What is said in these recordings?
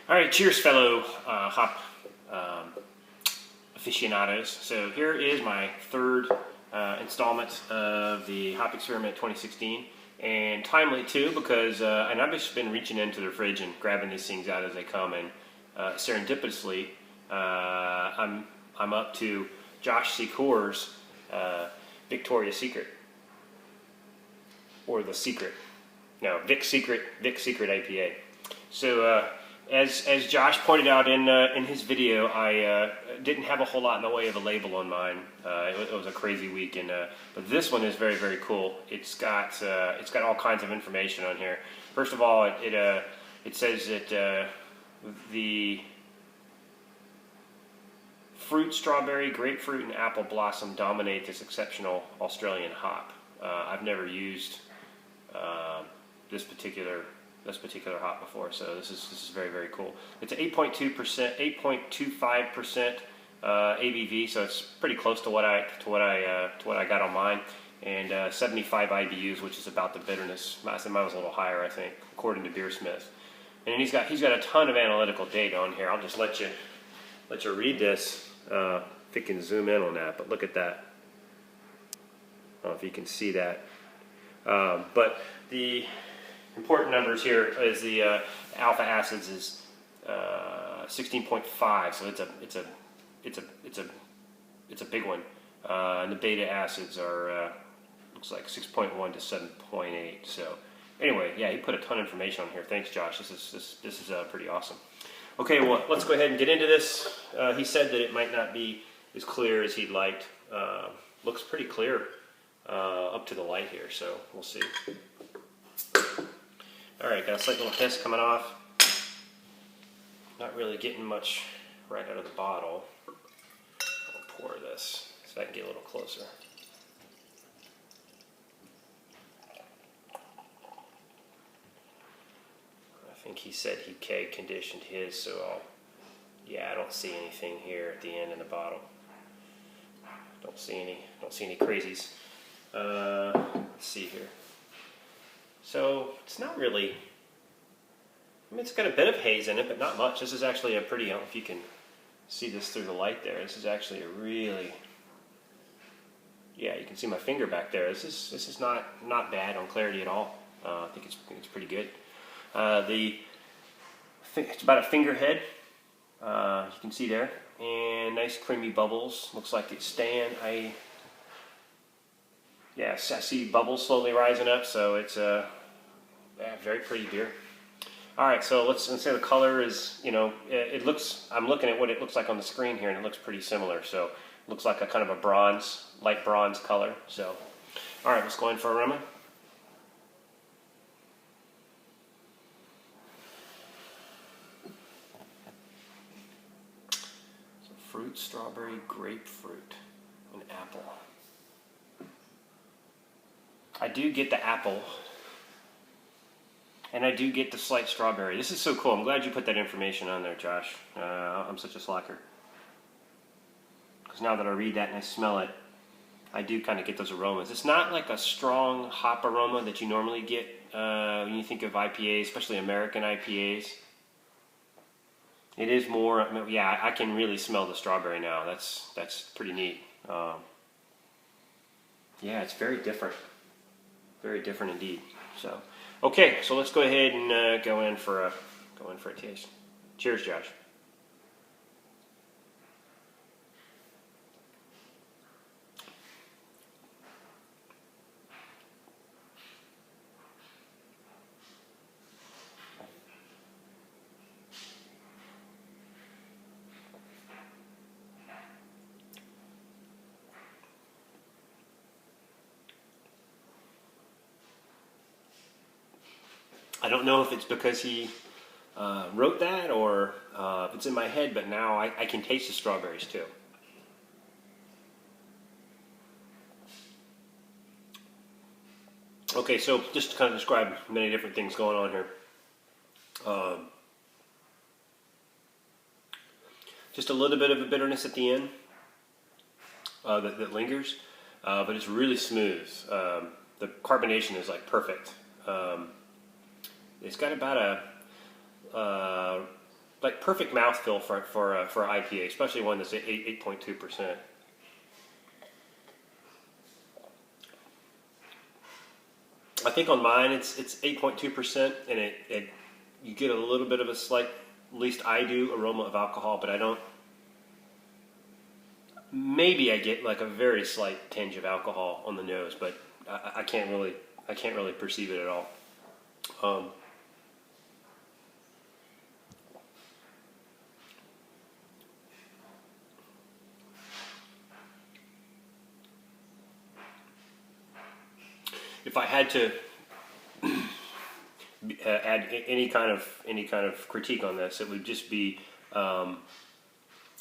All right, cheers, fellow hop aficionados. So here is my third installment of the Hop Experiment 2016, and timely too because and I've just been reaching into the fridge and grabbing these things out as they come, and serendipitously I'm up to Josh Secaur's Victoria's Secret, or the Secret. No, Vic Secret IPA. So as Josh pointed out in his video, I didn't have a whole lot in the way of a label on mine. It was a crazy week, and but this one is very, very cool. It's got all kinds of information on here. First of all, it says that the fruit, strawberry, grapefruit, and apple blossom dominate this exceptional Australian hop. I've never used this particular hop before, so this is very, very cool. It's 8.25% ABV, so it's pretty close to what I got on mine, and 75 IBUs, which is about the bitterness. Mine was a little higher, I think, according to Beersmith. And he's got a ton of analytical data on here. I'll just let you read this. If you can zoom in on that, but look at that. I don't know if you can see that, but the important numbers here is the alpha acids is 16.5, so it's a big one, and the beta acids are looks like 6.1 to 7.8. So anyway, yeah, he put a ton of information on here. Thanks, Josh. This is pretty awesome. Okay, well, let's go ahead and get into this. He said that it might not be as clear as he'd liked. Looks pretty clear up to the light here, so we'll see. Alright, got a slight little hiss coming off. Not really getting much right out of the bottle. I'll pour this so I can get a little closer. I think he said he keg conditioned his, so yeah, I don't see anything here at the end in the bottle. Don't see any crazies. Let's see here. So it's not really, I mean, it's got a bit of haze in it, but not much. This is actually a pretty, I don't know if you can see this through the light there. This is actually a really, yeah, you can see my finger back there. This is not bad on clarity at all. I think it's pretty good. It's about a finger head, you can see there, and nice creamy bubbles. Looks like it's staying. Yes, I see bubbles slowly rising up, so it's a very pretty beer. All right, so let's say the color is, it looks, I'm looking at what it looks like on the screen here, and it looks pretty similar. So it looks like a kind of a bronze, light bronze color. So, all right, let's go in for aroma. So fruit, strawberry, grapefruit, and apple. I do get the apple, and I do get the slight strawberry. This is so cool. I'm glad you put that information on there, Josh. I'm such a slacker. Because now that I read that and I smell it, I do kind of get those aromas. It's not like a strong hop aroma that you normally get when you think of IPAs, especially American IPAs. It is more, yeah, I can really smell the strawberry now. That's pretty neat. Yeah, it's very different. Very different indeed. So, okay, so let's go ahead and go in for a taste. Cheers, Josh. I don't know if it's because he wrote that or if it's in my head, but now I can taste the strawberries too. Okay, so just to kind of describe many different things going on here. Just a little bit of a bitterness at the end that lingers, but it's really smooth. The carbonation is like perfect. It's got about a like perfect mouthfeel for IPA, especially one that's 8.2%. I think on mine it's 8.2%, and you get a little bit of a slight, at least I do, aroma of alcohol, but I don't. Maybe I get like a very slight tinge of alcohol on the nose, but I can't really perceive it at all. If I had to add any kind of critique on this, it would just be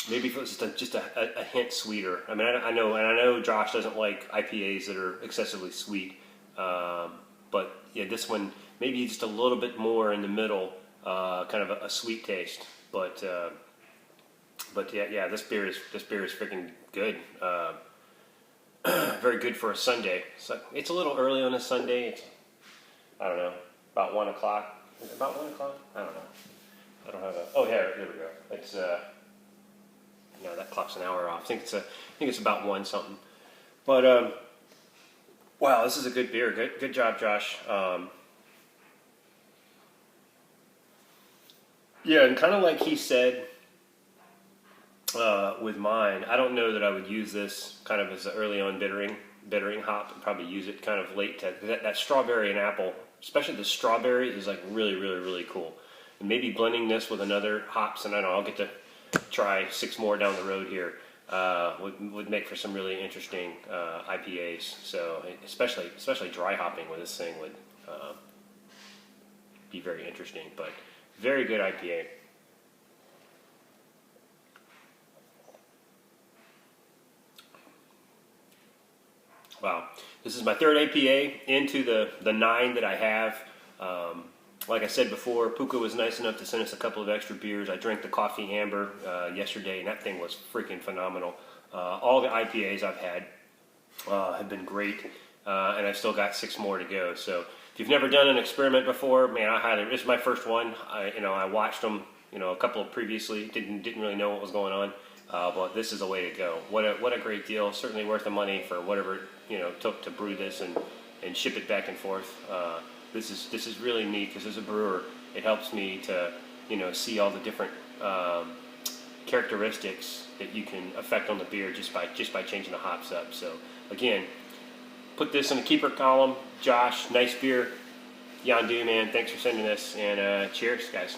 maybe if it was just a hint sweeter. I mean, I know Josh doesn't like IPAs that are excessively sweet, but yeah, this one maybe just a little bit more in the middle, kind of a sweet taste. But yeah, this beer is freaking good. Very good for a Sunday. So it's a little early on a Sunday. It's, I don't know, about 1 o'clock. Is it about 1 o'clock? I don't know. I don't have a. Oh, yeah, there we go. It's no, that clock's an hour off. I think it's about 1 something. But wow, this is a good beer. Good job, Josh. Yeah, and kind of like he said. With mine, I don't know that I would use this kind of as an early on bittering hop. I'd probably use it kind of late. That strawberry and apple, especially the strawberry, is like really cool. And maybe blending this with another hops, and I don't know, I'll get to try 6 more down the road here. Would make for some really interesting IPAs. So especially dry hopping with this thing would be very interesting. But very good IPA. Wow, this is my 3rd IPA into the 9 that I have. Like I said before, Puka was nice enough to send us a couple of extra beers. I drank the Coffee Amber yesterday, and that thing was freaking phenomenal. All the IPAs I've had have been great, and I've still got 6 more to go. So if you've never done an experiment before, man, I highly. This is my first one. I watched them, a couple of previously. Didn't really know what was going on. But this is a way to go. What a great deal. Certainly worth the money for whatever it took to brew this and ship it back and forth. This is really neat because as a brewer, it helps me to see all the different characteristics that you can affect on the beer just by changing the hops up. So again, put this in the keeper column. Josh, nice beer. Yandu, man, thanks for sending this, and cheers, guys.